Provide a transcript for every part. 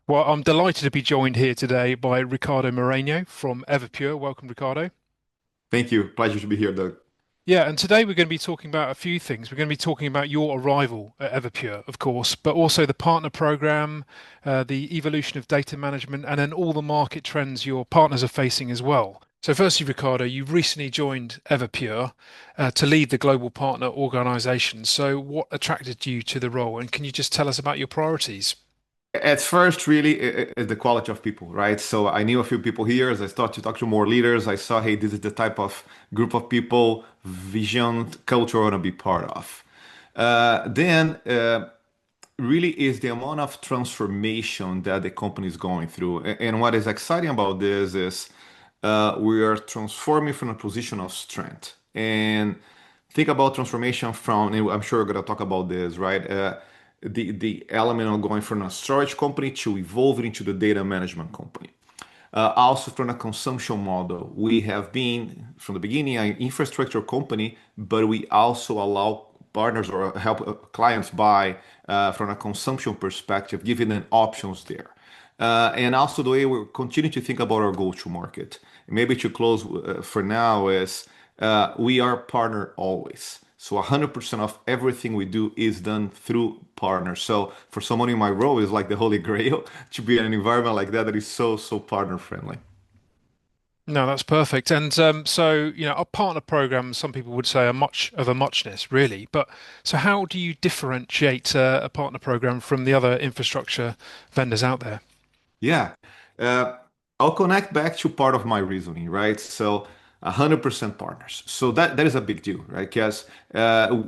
Well, I'm delighted to be joined here today by Ricardo Moreno from Everpure. Welcome, Ricardo. Thank you. Pleasure to be here, Doug. Yeah, and today we're going to be talking about a few things. We're going to be talking about your arrival at Everpure, of course, but also the partner program, the evolution of data management, and then all the market trends your partners are facing as well. So, firstly, Ricardo, you've recently joined Everpure to lead the global partner organization. So, what attracted you to the role, and can you just tell us about your priorities? At first, really, the quality of people, right? So I knew a few people here. As I started to talk to more leaders, I saw, hey, this is the type of group of people, vision, culture I want to be part of. Then, really is the amount of transformation that the company is going through. And what is exciting about this is we are transforming from a position of strength. And think about transformation from, and I'm sure we're going to talk about this, right? The element of going from a storage company to evolve into the data management company. Also from a consumption model, we have been from the beginning an infrastructure company, but we also allow partners or help clients buy from a consumption perspective, giving them options there. And also the way we continue to think about our go-to market. Maybe to close for now is we are partner always. So 100% of everything we do is done through partners. So for someone in my role, it's like the holy grail to be in an environment like that that is so partner friendly. No, that's perfect. And a partner program, some people would say, are much of a muchness, really. But so, how do you differentiate a partner program from the other infrastructure vendors out there? Yeah. Uh, I'll connect back to part of my reasoning, right? So 100% partners. So that is a big deal, right? Because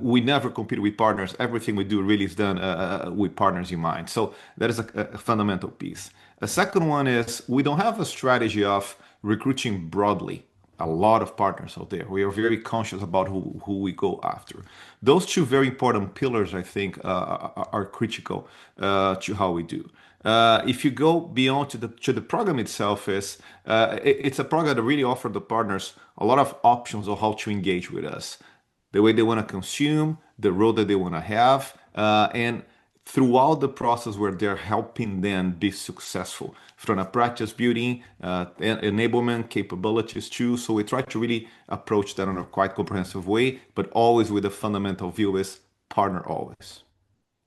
we never compete with partners. Everything we do really is done with partners in mind. So that is a fundamental piece. A second one is we don't have a strategy of recruiting broadly a lot of partners out there. We are very conscious about who we go after. Those two very important pillars, I think, are critical to how we do. If you go beyond to the program itself, it's a program that really offers the partners a lot of options of how to engage with us, the way they want to consume, the role that they want to have, and throughout the process where they're helping them be successful from a practice building, enablement capabilities too. So we try to really approach that in a quite comprehensive way, but always with a fundamental view is partner always.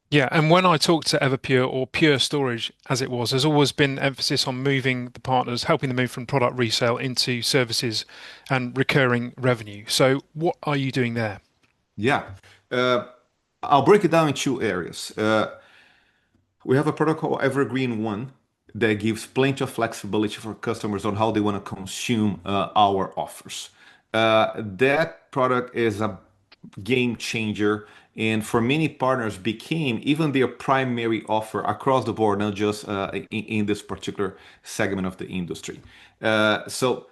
Yeah, and when I talk to Everpure or Pure Storage, as it was, there's always been emphasis on moving the partners, helping them move from product resale into services and recurring revenue. So, what are you doing there? Yeah. Uh, I'll break it down in two areas. We have a protocol Evergreen One that gives plenty of flexibility for customers on how they want to consume our offers. That product is a game changer, and for many partners became even their primary offer across the board, not just in this particular segment of the industry. So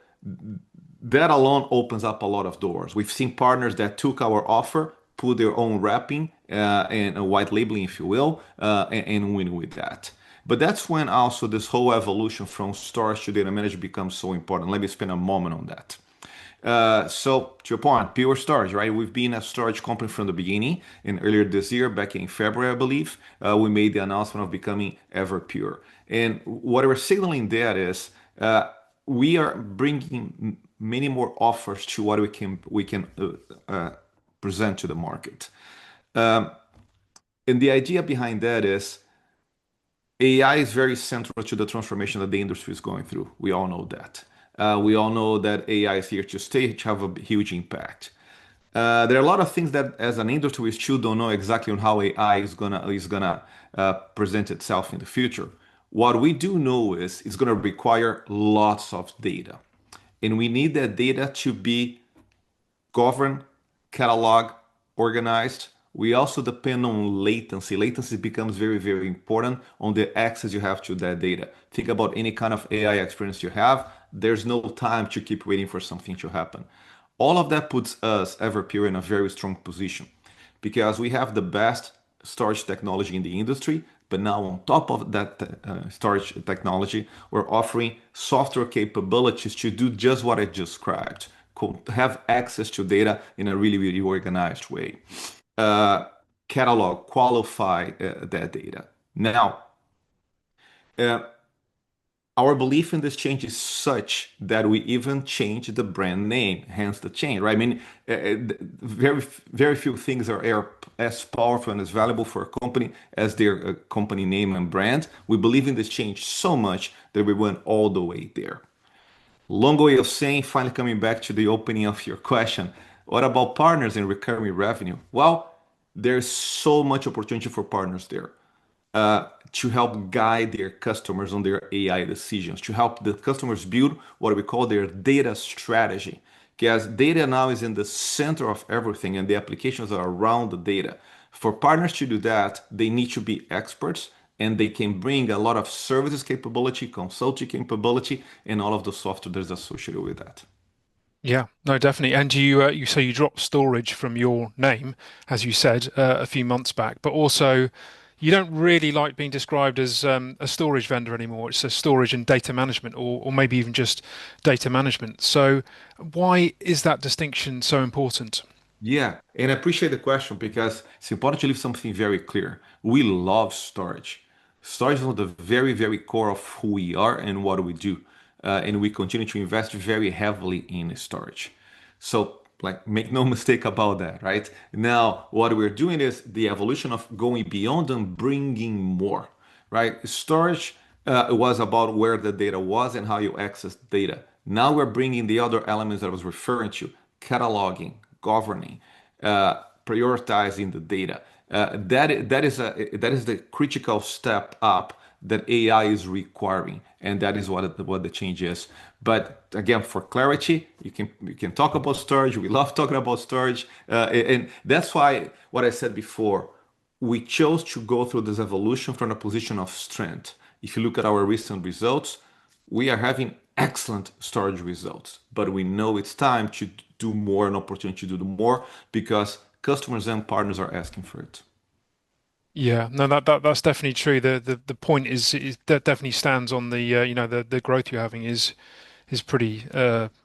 that alone opens up a lot of doors. We've seen partners that took our offer, put their own wrapping and a white labeling, if you will, and win with that. But that's when also this whole evolution from storage to data management becomes so important. Let me spend a moment on that. So to your point, pure storage, right? We've been a storage company from the beginning, and earlier this year, back in February, I believe, we made the announcement of becoming Everpure. And what we're signaling there is we are bringing many more offers to what we can present to the market. Um, and the idea behind that is AI is very central to the transformation that the industry is going through. We all know that. We all know that AI is here to stay, to have a huge impact. There are a lot of things that, as an industry, we still don't know exactly on how AI is gonna present itself in the future. What we do know is it's gonna require lots of data, and we need that data to be govern, catalog, organized. We also depend on latency. Latency becomes very important on the access you have to that data. Think about any kind of AI experience you have. There's no time to keep waiting for something to happen. All of that puts us, Everpure, in a very strong position because we have the best storage technology in the industry. But now, on top of that storage technology, we're offering software capabilities to do just what I described, have access to data in a really organized way, uh, catalog, qualify that data. Now, Uh, our belief in this change is such that we even change the brand name, hence the change, right? I mean, very few things are as powerful and as valuable for a company as their company name and brand. We believe in this change so much that we went all the way there. Long way of saying, finally coming back to the opening of your question, what about partners and recurring revenue? Well, there's so much opportunity for partners there to help guide their customers on their AI decisions, to help the customers build what we call their data strategy. Because data now is in the center of everything and the applications are around the data. For partners to do that, they need to be experts and they can bring a lot of services capability, consulting capability, and all of the software that's associated with that. Yeah, no, definitely. And you so you dropped storage from your name, as you said a few months back, but also you don't really like being described as a storage vendor anymore. It's a storage and data management, or maybe even just data management. So why is that distinction so important? Yeah, and I appreciate the question because it's important to leave something very clear. We love storage. Storage is one of the very core of who we are and what we do. And we continue to invest very heavily in storage. So, like, make no mistake about that, right? Now, what we're doing is the evolution of going beyond and bringing more, right? Storage was about where the data was and how you access data. Now we're bringing the other elements that I was referring to, cataloging, governing, prioritizing the data. That is the critical step up that AI is requiring, and that is what the change is. But again, for clarity, you can talk about storage. We love talking about storage, and that's why what I said before, we chose to go through this evolution from a position of strength. If you look at our recent results, we are having excellent storage results, but we know it's time to do more, an opportunity to do more because customers and partners are asking for it. Yeah, no, that's definitely true. The point is that definitely stands on the the growth you're having is pretty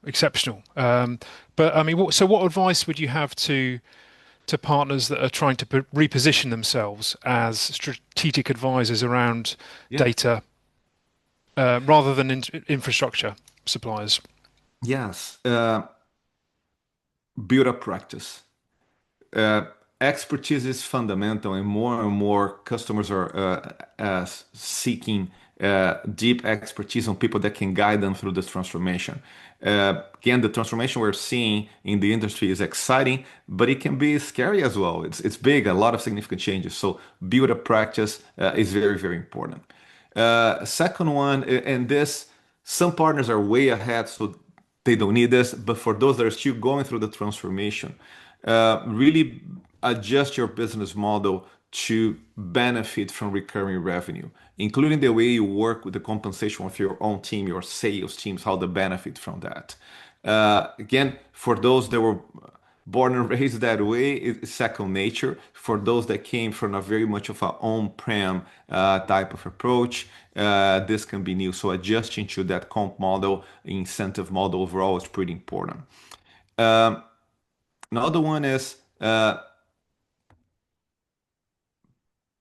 exceptional. But I mean, what advice would you have to partners that are trying to reposition themselves as strategic advisors around Yeah. data rather than infrastructure suppliers? Yes. Build a practice. uh, Expertise is fundamental, and more customers are seeking deep expertise on people that can guide them through this transformation. Again, the transformation we're seeing in the industry is exciting, but it can be scary as well. It's big, a lot of significant changes. So, build a practice is very important. Second one, and this, some partners are way ahead, so they don't need this. But for those that are still going through the transformation, really adjust your business model to benefit from recurring revenue, including the way you work with the compensation of your own team, your sales teams, how they benefit from that. Again, for those that were born and raised that way, it's second nature. For those that came from a very much of a on-prem type of approach, this can be new. So adjusting to that comp model, incentive model overall is pretty important. Another one is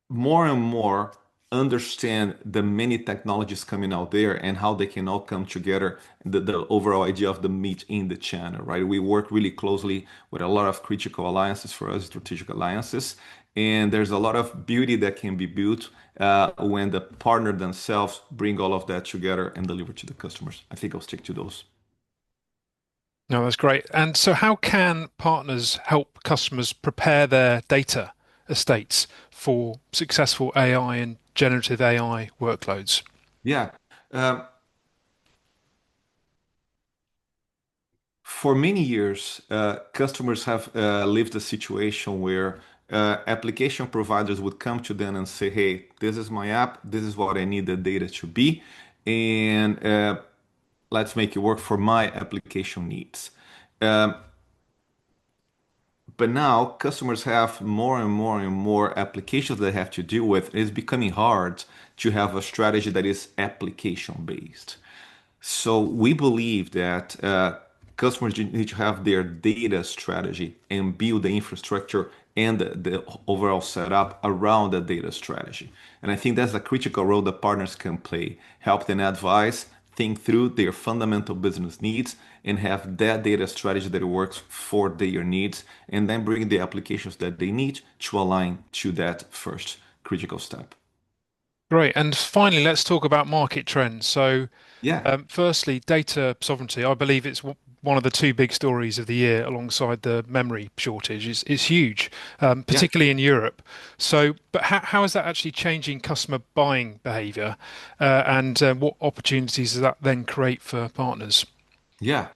more and more understand the many technologies coming out there and how they can all come together, the overall idea of the meet in the channel, right? We work really closely with a lot of critical alliances for us, strategic alliances, and there's a lot of beauty that can be built when the partner themselves bring all of that together and deliver to the customers. I think I'll stick to those. No, that's great. And so, how can partners help customers prepare their data estates for successful AI and generative AI workloads? Yeah. Um, For many years, customers have lived a situation where application providers would come to them and say, "Hey, this is my app. This is what I need the data to be, and let's make it work for my application needs." Um, but now customers have more applications they have to deal with. It's becoming hard to have a strategy that is application based. So we believe that customers need to have their data strategy and build the infrastructure and the overall setup around the data strategy. And I think that's a critical role that partners can play, help them advise, think through their fundamental business needs, and have that data strategy that works for their needs, and then bring the applications that they need to align to that first critical step. Great. And finally, let's talk about market trends. So, Yeah, firstly, data sovereignty. I believe it's one of the two big stories of the year, alongside the memory shortage. It's huge, yeah. particularly in Europe. So, but how is that actually changing customer buying behavior, and what opportunities does that then create for partners? Yeah,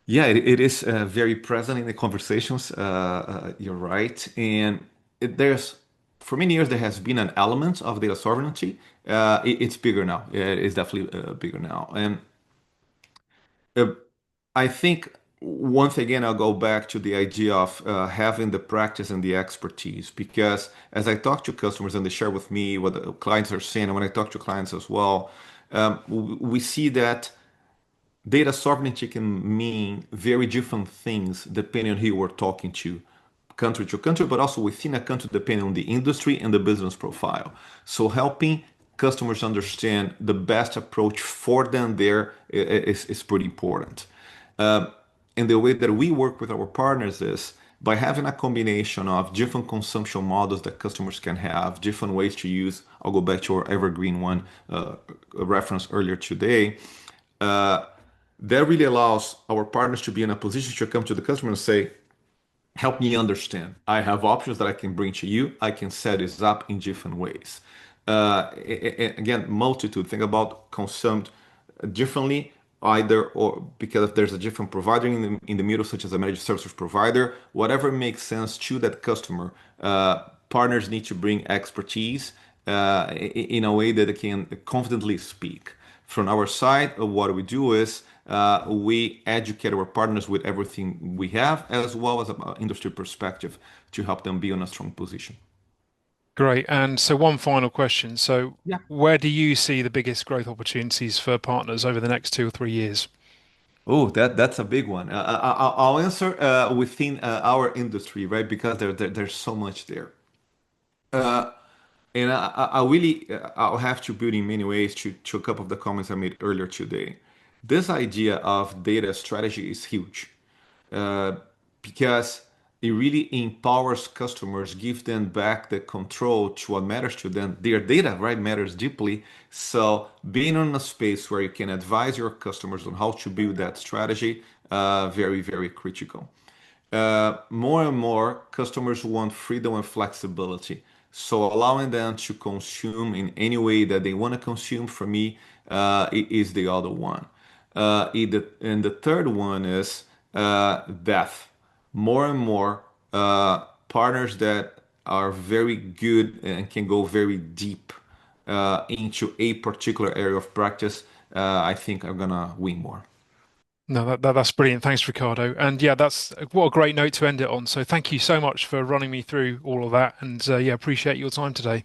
yeah, it is very present in the conversations. You're right, and there's for many years there has been an element of data sovereignty. It's bigger now. It's definitely bigger now, and uh, I think once again I'll go back to the idea of having the practice and the expertise, because as I talk to customers and they share with me what the clients are saying, and when I talk to clients as well, we see that data sovereignty can mean very different things depending on who you are talking to country, but also within a country, depending on the industry and the business profile. So helping customers understand the best approach for them there is pretty important. Uh, and the way that we work with our partners is by having a combination of different consumption models that customers can have, different ways to use. I'll go back to our Evergreen one reference earlier today. Uh, that really allows our partners to be in a position to come to the customer and say, help me understand. I have options that I can bring to you. I can set this up in different ways. Again, multitude. Think about consumed differently, either or because if there's a different provider in the middle, such as a managed services provider, whatever makes sense to that customer. Partners need to bring expertise in a way that they can confidently speak. From our side, what we do is we educate our partners with everything we have, as well as an industry perspective to help them be in a strong position. Great. And so, one final question. So, Yeah. where do you see the biggest growth opportunities for partners over the next 2 or 3 years? Oh, that's a big one. I'll answer within our industry, right? Because there's so much there. Uh, and I really, I'll have to build in many ways to a couple of the comments I made earlier today. This idea of data strategy is huge. uh, because it really empowers customers, give them back the control to what matters to them. Their data, right, matters deeply. So being in a space where you can advise your customers on how to build that strategy, very, very critical. More and more customers want freedom and flexibility. So allowing them to consume in any way that they want to consume for me is the other one. And the third one is depth. More and more partners that are very good and can go very deep into a particular area of practice, I think are gonna win more. No, that's brilliant. Thanks, Ricardo. And yeah, that's what a great note to end it on. So, thank you so much for running me through all of that. And yeah, appreciate your time today.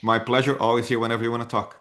My pleasure. Always here whenever you want to talk.